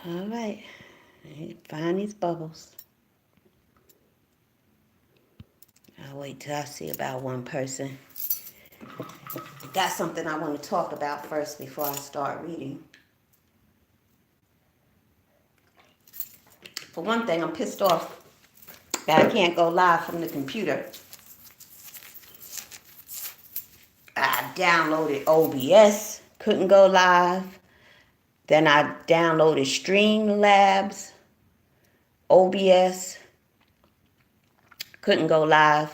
All right. Find these bubbles. I'll wait till I see about one person. Got something I want to talk about first before I start reading. For one thing, I'm pissed off that I can't go live from the computer. I downloaded OBS, couldn't go live. Then I downloaded Streamlabs, OBS, couldn't go live.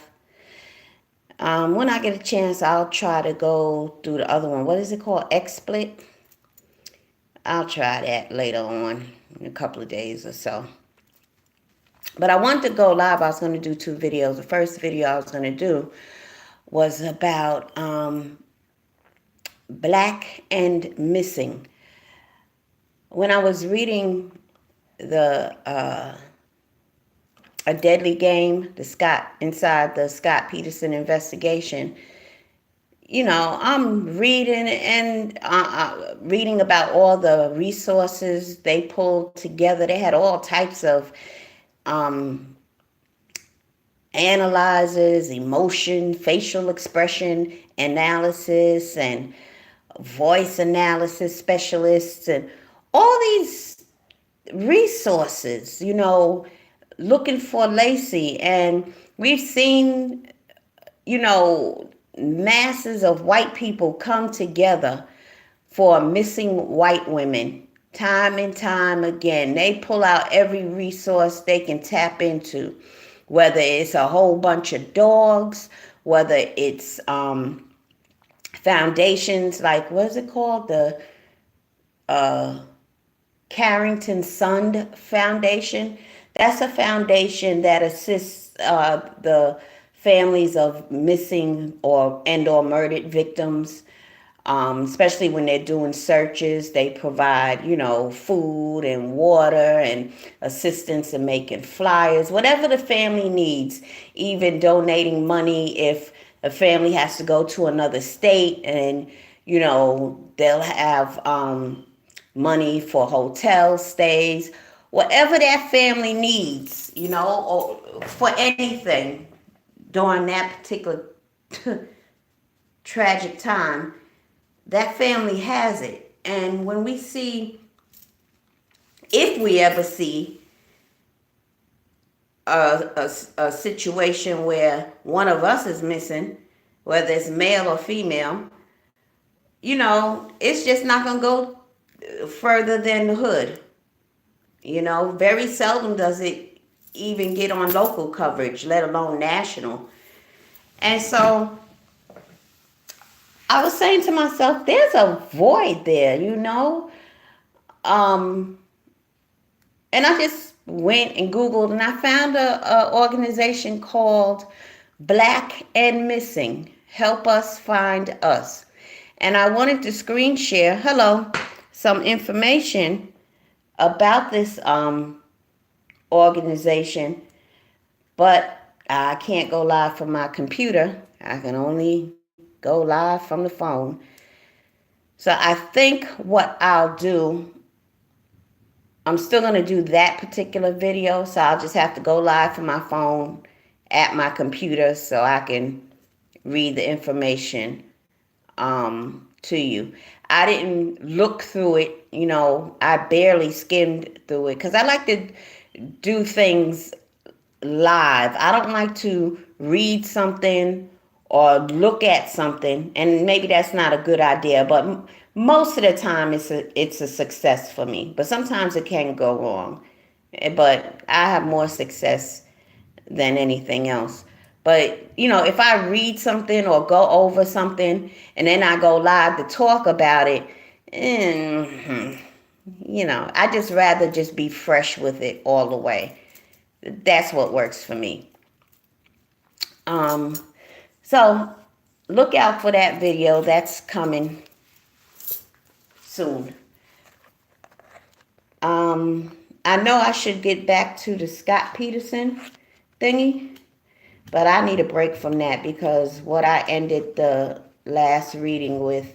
When I get a chance, I'll try to go through the other one. What is it called? XSplit? I'll try that later on in a couple of days or so. But I wanted to go live. I was going to do 2 videos. The first video I was going to do was about black and missing. When I was reading the A Deadly Game, inside the Scott Peterson investigation, I'm reading and reading about all the resources they pulled together. They had all types of analyzers, emotion, facial expression analysis, and voice analysis specialists, and all these resources, looking for Lacey. And we've seen, masses of white people come together for missing white women time and time again. They pull out every resource they can tap into, whether it's a whole bunch of dogs, whether it's foundations like, what is it called? The Carrington Sund Foundation. That's a foundation that assists the families of missing or murdered victims, especially when they're doing searches. They provide, food and water and assistance in making flyers, whatever the family needs, even donating money if a family has to go to another state, and, they'll have money for hotel stays, whatever that family needs, or for anything during that particular tragic time. That family has it. And when we see, if we ever see a situation where one of us is missing, whether it's male or female, it's just not going to go further than the hood. Very seldom does it even get on local coverage, let alone national. And so I was saying to myself, there's a void there, and I just went and Googled, and I found a organization called Black and Missing. Help Us Find Us. And I wanted to screen share, some information about this organization, but I can't go live from my computer. I can only go live from the phone. So I think what I'll do, I'm still going to do that particular video, so I'll just have to go live from my phone at my computer so I can read the information to you. I didn't look through it, I barely skimmed through it because I like to do things live. I don't like to read something or look at something, and maybe that's not a good idea, but most of the time it's a success for me. But sometimes it can go wrong. But I have more success than anything else. But, if I read something or go over something and then I go live to talk about it, I just rather just be fresh with it all the way. That's what works for me. So look out for that video. That's coming soon. I know I should get back to the Scott Peterson thingy, but I need a break from that because what I ended the last reading with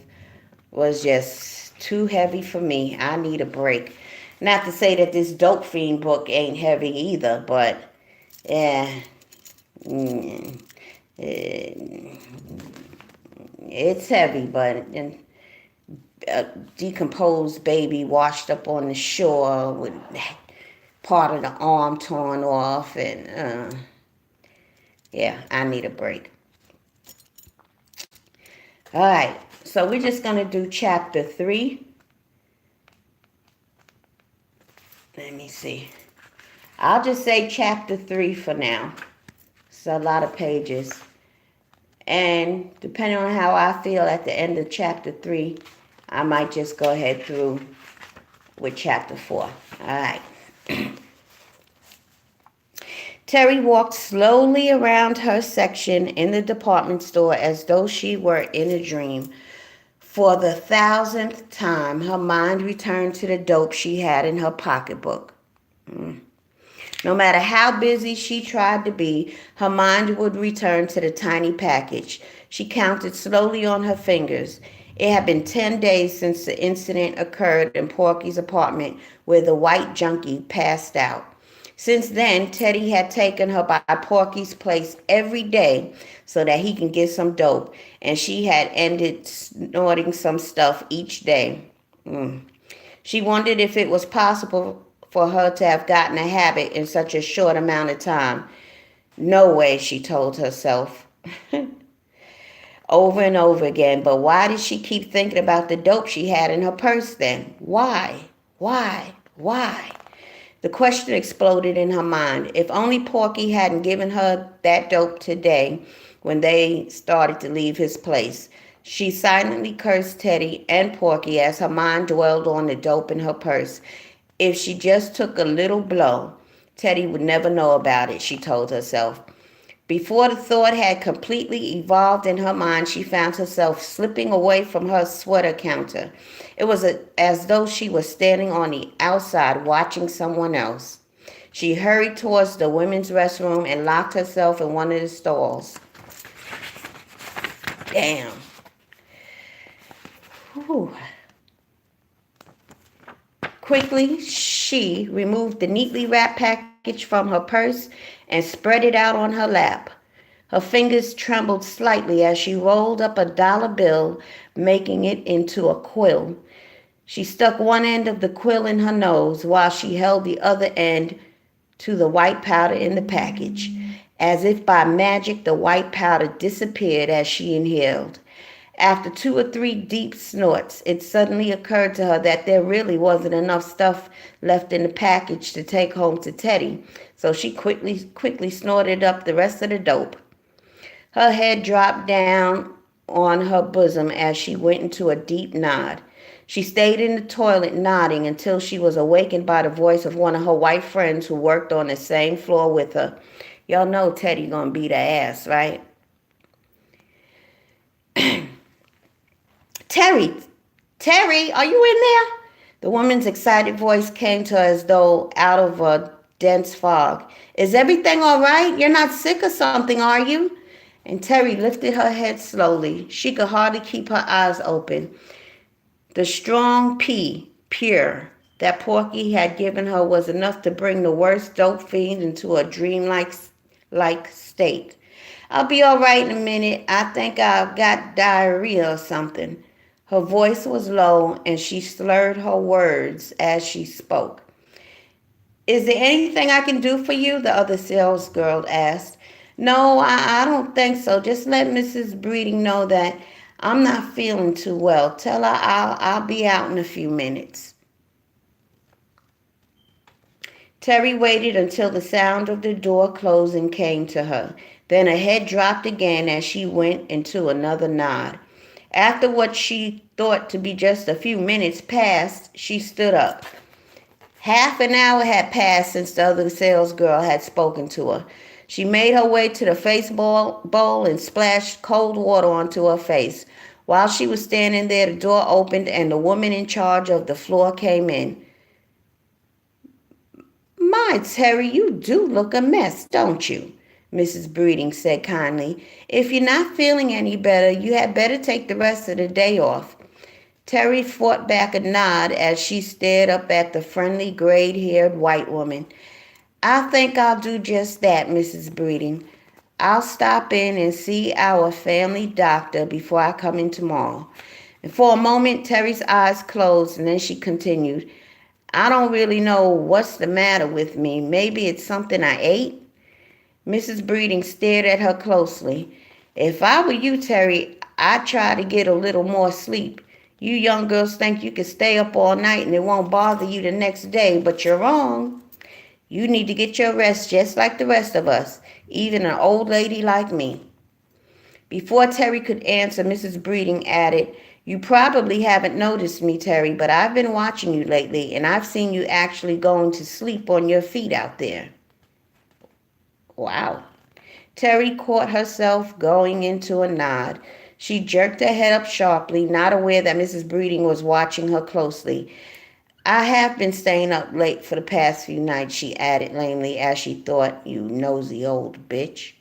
was just too heavy for me. I need a break. Not to say that this Dopefiend book ain't heavy either, but yeah, mm, eh, it's heavy. But a decomposed baby washed up on the shore with part of the arm torn off, and yeah, I need a break. All right, so we're just gonna do chapter 3. Let me see. I'll just say chapter 3 for now. It's a lot of pages. And depending on how I feel at the end of chapter 3, I might just go ahead through with chapter 4. All right. Terry walked slowly around her section in the department store as though she were in a dream. For the 1,000th time, her mind returned to the dope she had in her pocketbook. No matter how busy she tried to be, her mind would return to the tiny package. She counted slowly on her fingers. It had been 10 days since the incident occurred in Porky's apartment where the white junkie passed out. Since then, Teddy had taken her by Porky's place every day so that he can get some dope, and she had ended snorting some stuff each day. She wondered if it was possible for her to have gotten a habit in such a short amount of time. No way, she told herself over and over again. But why did she keep thinking about the dope she had in her purse then? Why? Why? Why? The question exploded in her mind. If only Porky hadn't given her that dope today when they started to leave his place. She silently cursed Teddy and Porky as her mind dwelled on the dope in her purse. If she just took a little blow, Teddy would never know about it, she told herself. Before the thought had completely evolved in her mind, she found herself slipping away from her sweater counter. It was as though she was standing on the outside watching someone else. She hurried towards the women's restroom and locked herself in one of the stalls. Damn. Whew. Quickly, she removed the neatly wrapped package from her purse and spread it out on her lap. Her fingers trembled slightly as she rolled up a dollar bill, making it into a quill. She stuck one end of the quill in her nose while she held the other end to the white powder in the package. As if by magic, the white powder disappeared as she inhaled. After 2 or 3 deep snorts, it suddenly occurred to her that there really wasn't enough stuff left in the package to take home to Teddy, so she quickly snorted up the rest of the dope. Her head dropped down on her bosom as she went into a deep nod. She stayed in the toilet nodding until she was awakened by the voice of one of her white friends who worked on the same floor with her. Y'all know Teddy gonna beat her ass, right? Terry, are you in there? The woman's excited voice came to her as though out of a dense fog. Is everything all right? You're not sick or something, are you? And Terry lifted her head slowly. She could hardly keep her eyes open. The strong pure, that Porky had given her was enough to bring the worst dope fiend into a dreamlike state. I'll be all right in a minute. I think I've got diarrhea or something. Her voice was low, and she slurred her words as she spoke. Is there anything I can do for you? The other salesgirl asked. No, I don't think so. Just let Mrs. Breeding know that I'm not feeling too well. Tell her I'll be out in a few minutes. Terry waited until the sound of the door closing came to her. Then her head dropped again as she went into another nod. After what she thought to be just a few minutes passed, she stood up. Half an hour had passed since the other salesgirl had spoken to her. She made her way to the face bowl and splashed cold water onto her face. While she was standing there, the door opened and the woman in charge of the floor came in. My, Terry, you do look a mess, don't you? Mrs. Breeding said kindly. If you're not feeling any better, you had better take the rest of the day off. Terry fought back a nod as she stared up at the friendly, gray-haired white woman. I think I'll do just that, Mrs. Breeding. I'll stop in and see our family doctor before I come in tomorrow. And for a moment, Terry's eyes closed, and then she continued, I don't really know what's the matter with me. Maybe it's something I ate? Mrs. Breeding stared at her closely. If I were you, Terry, I'd try to get a little more sleep. You young girls think you can stay up all night and it won't bother you the next day, but you're wrong. You need to get your rest just like the rest of us, even an old lady like me. Before Terry could answer, Mrs. Breeding added, You probably haven't noticed me, Terry, but I've been watching you lately, and I've seen you actually going to sleep on your feet out there. Wow. Terry caught herself going into a nod. She jerked her head up sharply, not aware that Mrs. Breeding was watching her closely. I have been staying up late for the past few nights, she added lamely as she thought, You nosy old bitch.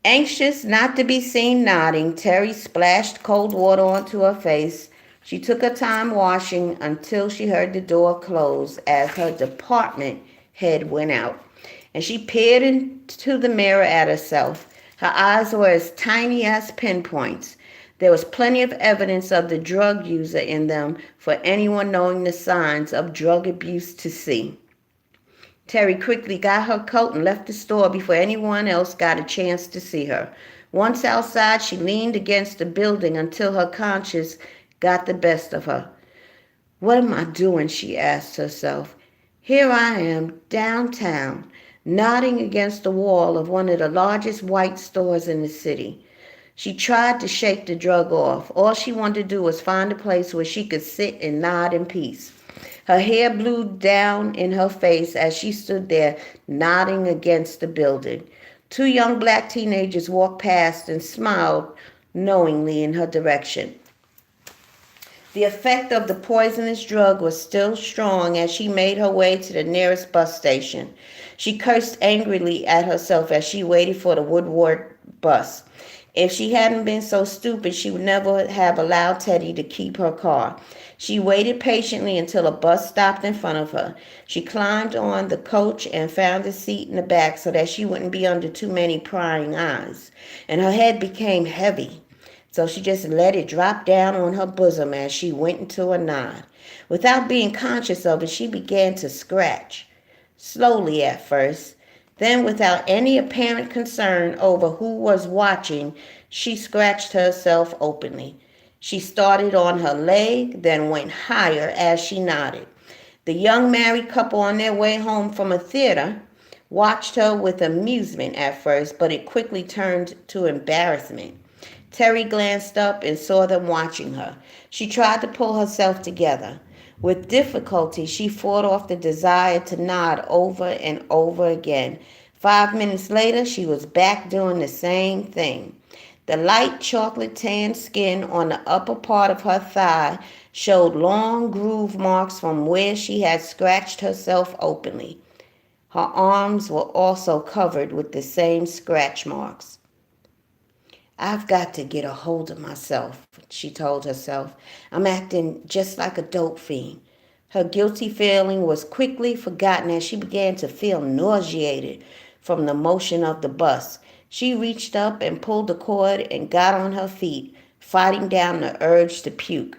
Anxious not to be seen nodding, Terry splashed cold water onto her face. She took her time washing until she heard the door close as her department head went out. And she peered into the mirror at herself. Her eyes were as tiny as pinpoints. There was plenty of evidence of the drug user in them for anyone knowing the signs of drug abuse to see. Terry quickly got her coat and left the store before anyone else got a chance to see her. Once outside, she leaned against the building until her conscience got the best of her. What am I doing? She asked herself. Here I am, downtown, nodding against the wall of one of the largest white stores in the city. She tried to shake the drug off. All she wanted to do was find a place where she could sit and nod in peace. Her hair blew down in her face as she stood there nodding against the building. Two young black teenagers walked past and smiled knowingly in her direction. The effect of the poisonous drug was still strong as she made her way to the nearest bus station. She cursed angrily at herself as she waited for the Woodward bus. If she hadn't been so stupid, she would never have allowed Teddy to keep her car. She waited patiently until a bus stopped in front of her. She climbed on the coach and found a seat in the back so that she wouldn't be under too many prying eyes. And her head became heavy, so she just let it drop down on her bosom as she went into a nod. Without being conscious of it, she began to scratch, slowly at first. Then, without any apparent concern over who was watching, she scratched herself openly. She started on her leg, then went higher as she nodded. The young married couple on their way home from a theater watched her with amusement at first, but it quickly turned to embarrassment. Terry glanced up and saw them watching her. She tried to pull herself together. With difficulty, she fought off the desire to nod over and over again. 5 minutes later, she was back doing the same thing. The light chocolate tan skin on the upper part of her thigh showed long groove marks from where she had scratched herself openly. Her arms were also covered with the same scratch marks. I've got to get a hold of myself, she told herself. I'm acting just like a dope fiend. Her guilty feeling was quickly forgotten as she began to feel nauseated from the motion of the bus. She reached up and pulled the cord and got on her feet, fighting down the urge to puke.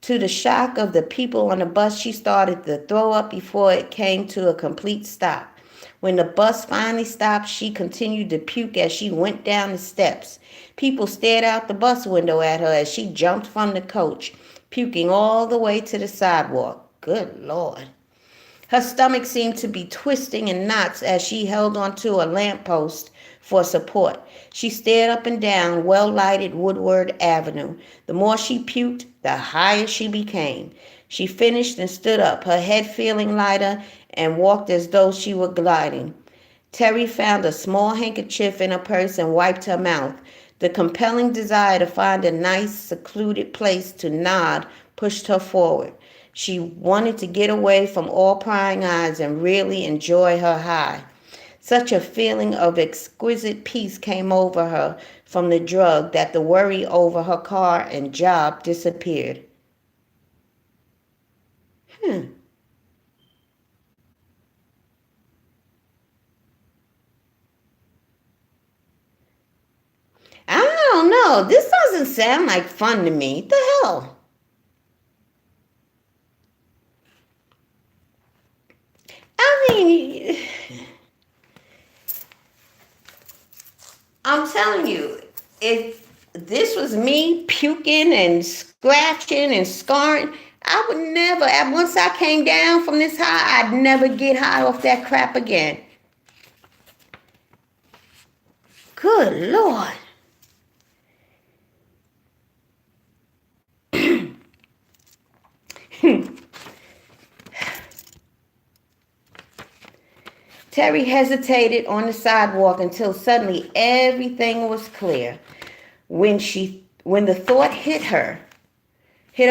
To the shock of the people on the bus, she started to throw up before it came to a complete stop. When the bus finally stopped, she continued to puke as she went down the steps. People stared out the bus window at her as she jumped from the coach, puking all the way to the sidewalk. Good Lord. Her stomach seemed to be twisting in knots as she held onto a lamppost for support. She stared up and down well-lighted Woodward Avenue. The more she puked, the higher she became. She finished and stood up, her head feeling lighter, and walked as though she were gliding. Terry found a small handkerchief in her purse and wiped her mouth. The compelling desire to find a nice, secluded place to nod pushed her forward. She wanted to get away from all prying eyes and really enjoy her high. Such a feeling of exquisite peace came over her from the drug that the worry over her car and job disappeared. Hmm. I don't know. This doesn't sound like fun to me. What the hell? I mean, I'm telling you, if this was me puking and scratching and scarring, I would never, once I came down from this high, I'd never get high off that crap again. Good Lord. Terry hesitated on the sidewalk until suddenly everything was clear. When the thought hit her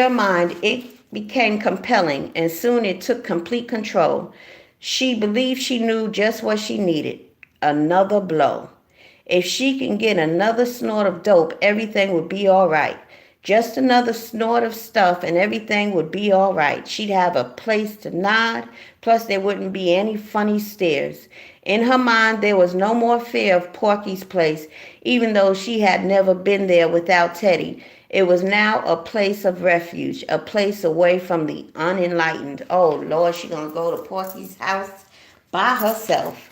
mind, it became compelling, and soon it took complete control. She believed she knew just what she needed: another blow. If she can get another snort of dope, everything would be all right. Just another snort of stuff and everything would be all right. She'd have a place to nod, plus there wouldn't be any funny stares. In her mind, there was no more fear of Porky's place, even though she had never been there without Teddy. It was now a place of refuge, a place away from the unenlightened. Oh, Lord, she gonna go to Porky's house by herself.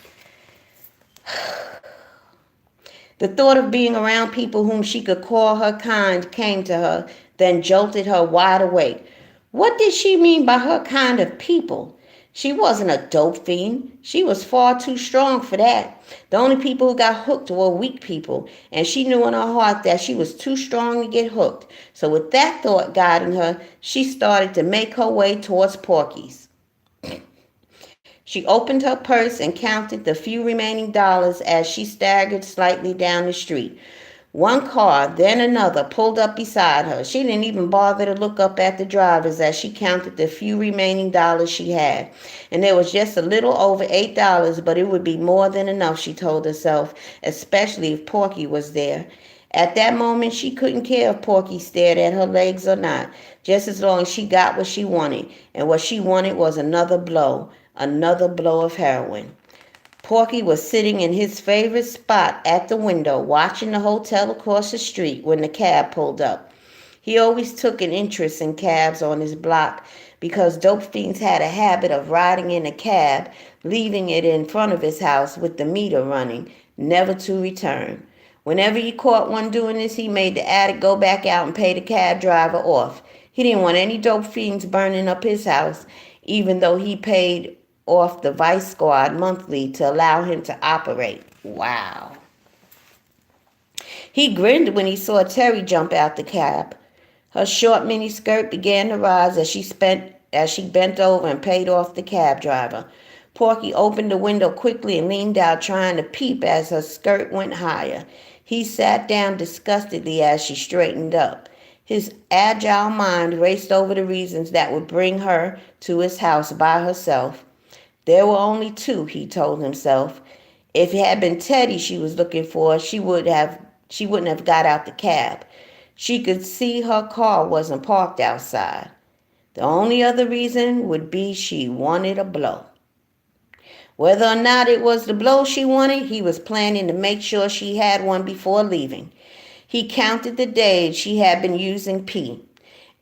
The thought of being around people whom she could call her kind came to her, then jolted her wide awake. What did she mean by her kind of people? She wasn't a dope fiend. She was far too strong for that. The only people who got hooked were weak people, and she knew in her heart that she was too strong to get hooked. So with that thought guiding her, she started to make her way towards Porky's. She opened her purse and counted the few remaining dollars as she staggered slightly down the street. One car, then another, pulled up beside her. She didn't even bother to look up at the drivers as she counted the few remaining dollars she had. And there was just a little over $8, but it would be more than enough, she told herself, especially if Porky was there. At that moment, she couldn't care if Porky stared at her legs or not, just as long as she got what she wanted. And what she wanted was another blow of heroin. Porky was sitting in his favorite spot at the window, watching the hotel across the street when the cab pulled up. He always took an interest in cabs on his block because dope fiends had a habit of riding in a cab, leaving it in front of his house with the meter running, never to return. Whenever he caught one doing this, he made the addict go back out and pay the cab driver off. He didn't want any dope fiends burning up his house, even though he paid off the Vice Squad monthly to allow him to operate. Wow. He grinned when he saw Terry jump out the cab. Her short mini skirt began to rise as she bent over and paid off the cab driver. Porky opened the window quickly and leaned out, trying to peep as her skirt went higher. He sat down disgustedly as she straightened up. His agile mind raced over the reasons that would bring her to his house by herself. There were only two, he told himself. If it had been Teddy she was looking for, she wouldn't have got out the cab. She could see her car wasn't parked outside. The only other reason would be she wanted a blow. Whether or not it was the blow she wanted, he was planning to make sure she had one before leaving. He counted the days she had been using P.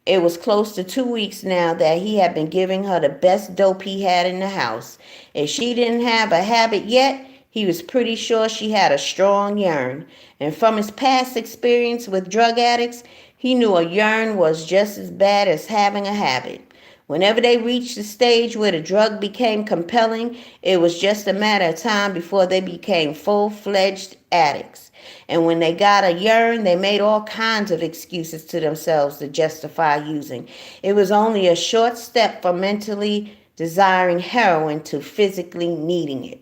It was close to 2 weeks now that he had been giving her the best dope he had in the house. If she didn't have a habit yet, he was pretty sure she had a strong yearn. And from his past experience with drug addicts, he knew a yearn was just as bad as having a habit. Whenever they reached the stage where the drug became compelling, it was just a matter of time before they became full-fledged addicts. And when they got a yearn, they made all kinds of excuses to themselves to justify using. It was only a short step from mentally desiring heroin to physically needing it.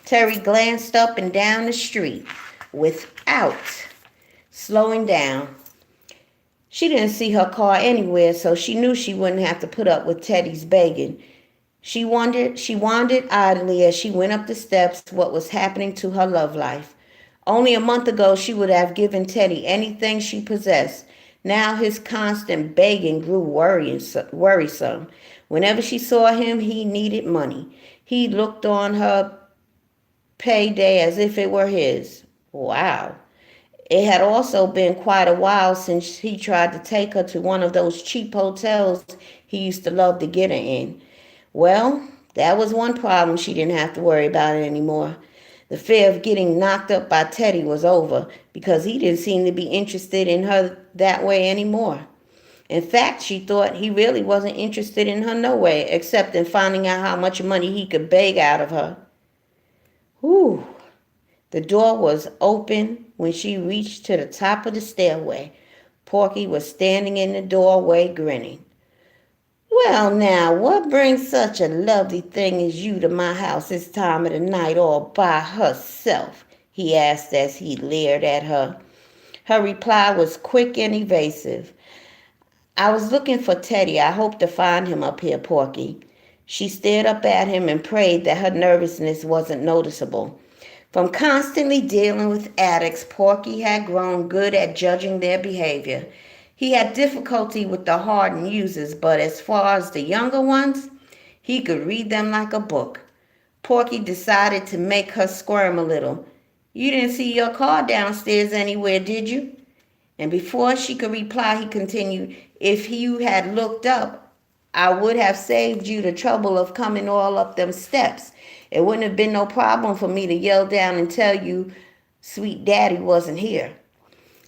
Terry glanced up and down the street without slowing down. She didn't see her car anywhere, so she knew she wouldn't have to put up with Teddy's begging. She wondered idly as she went up the steps what was happening to her love life. Only a month ago she would have given Teddy anything she possessed. Now his constant begging grew worrisome. Whenever she saw him, he needed money. He looked on her payday as if it were his. Wow. It had also been quite a while since he tried to take her to one of those cheap hotels he used to love to get her in. Well, that was one problem she didn't have to worry about anymore. The fear of getting knocked up by Teddy was over because he didn't seem to be interested in her that way anymore. In fact, she thought he really wasn't interested in her no way, except in finding out how much money he could beg out of her. Whew. The door was open when she reached to the top of the stairway. Porky was standing in the doorway grinning. Well, now, what brings such a lovely thing as you to my house this time of the night all by herself? He asked as he leered at her. Her reply was quick and evasive. I was looking for Teddy. I hope to find him up here, Porky. She stared up at him and prayed that her nervousness wasn't noticeable. From constantly dealing with addicts, Porky had grown good at judging their behavior. He had difficulty with the hardened users, but as far as the younger ones, he could read them like a book. Porky decided to make her squirm a little. You didn't see your car downstairs anywhere, did you? And before she could reply, he continued, if you had looked up, I would have saved you the trouble of coming all up them steps. It wouldn't have been no problem for me to yell down and tell you sweet daddy wasn't here.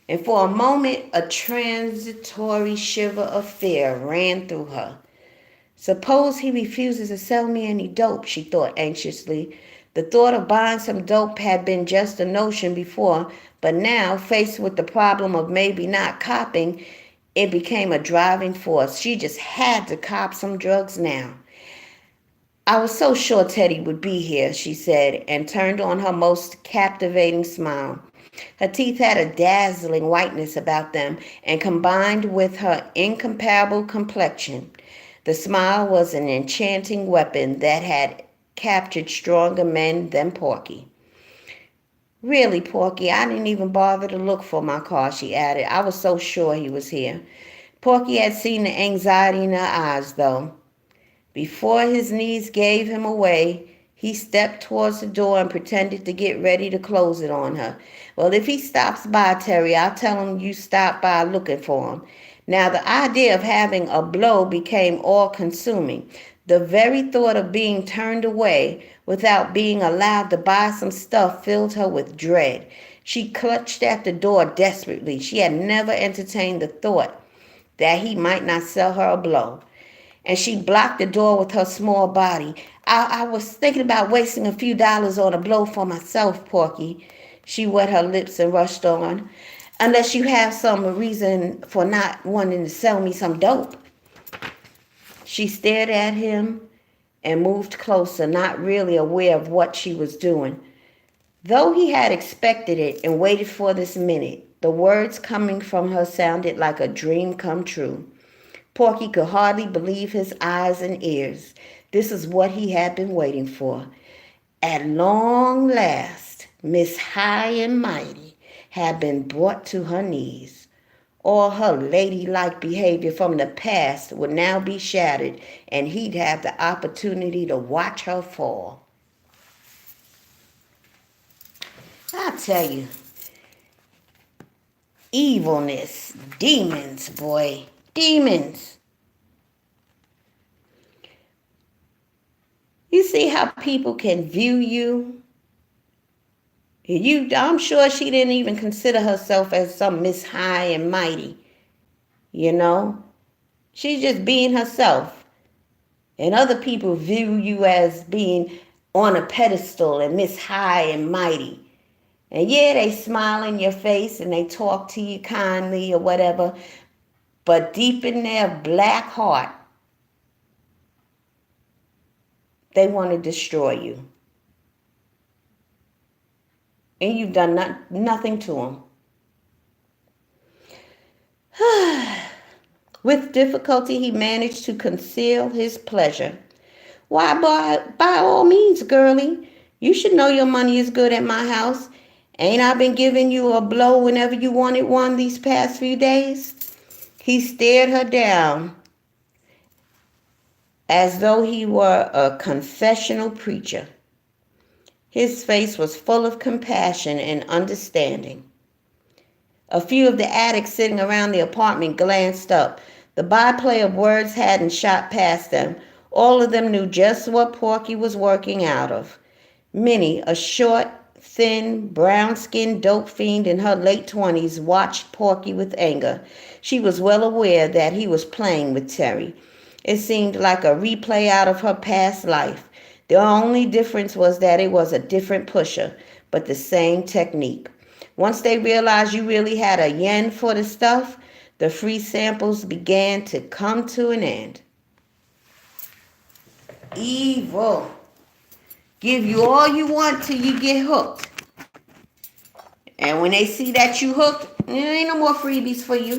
And for a moment, a transitory shiver of fear ran through her. Suppose he refuses to sell me any dope, she thought anxiously. The thought of buying some dope had been just a notion before, but now, faced with the problem of maybe not copping, it became a driving force. She just had to cop some drugs now. I was so sure Teddy would be here, she said, and turned on her most captivating smile. Her teeth had a dazzling whiteness about them, and combined with her incomparable complexion, the smile was an enchanting weapon that had captured stronger men than Porky. Really, Porky, I didn't even bother to look for my car, she added. I was so sure he was here. Porky had seen the anxiety in her eyes, though. Before his knees gave him away, he stepped towards the door and pretended to get ready to close it on her. Well, if he stops by, Terry, I'll tell him you stopped by looking for him. Now, the idea of having a blow became all-consuming. The very thought of being turned away without being allowed to buy some stuff filled her with dread. She clutched at the door desperately. She had never entertained the thought that he might not sell her a blow. And she blocked the door with her small body. I was thinking about wasting a few dollars on a blow for myself, Porky. She wet her lips and rushed on. Unless you have some reason for not wanting to sell me some dope. She stared at him and moved closer, not really aware of what she was doing. Though he had expected it and waited for this minute, the words coming from her sounded like a dream come true. Porky could hardly believe his eyes and ears. This is what he had been waiting for. At long last, Miss High and Mighty had been brought to her knees. All her ladylike behavior from the past would now be shattered, and he'd have the opportunity to watch her fall. I tell you, evilness, demons, boy, demons. You see how people can view you? I'm sure she didn't even consider herself as some Miss High and Mighty. You know? She's just being herself. And other people view you as being on a pedestal and Miss High and Mighty. And yeah, they smile in your face and they talk to you kindly or whatever. But deep in their black heart, they want to destroy you. And you've done nothing to them. With difficulty, he managed to conceal his pleasure. Why, by all means, girlie, you should know your money is good at my house. Ain't I been giving you a blow whenever you wanted one these past few days? He stared her down as though he were a confessional preacher. His face was full of compassion and understanding. A few of the addicts sitting around the apartment glanced up. The byplay of words hadn't shot past them. All of them knew just what Porky was working out of. Minnie, a short, thin, brown-skinned dope fiend in her late 20s, watched Porky with anger. She was well aware that he was playing with Terry. It seemed like a replay out of her past life. The only difference was that it was a different pusher, but the same technique. Once they realized you really had a yen for the stuff, the free samples began to come to an end. Evil. Give you all you want till you get hooked. And when they see that you hooked, there ain't no more freebies for you.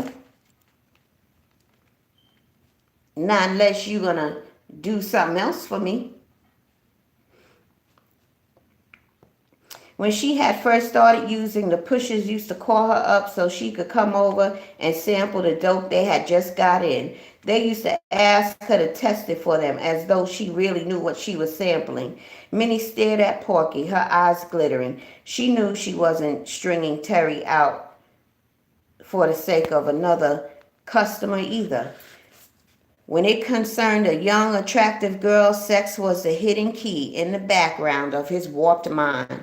Not unless you're going to do something else for me. When she had first started using, the pushers used to call her up so she could come over and sample the dope they had just got in. They used to ask her to test it for them as though she really knew what she was sampling. Minnie stared at Porky, her eyes glittering. She knew she wasn't stringing Terry out for the sake of another customer either. When it concerned a young, attractive girl, sex was the hidden key in the background of his warped mind.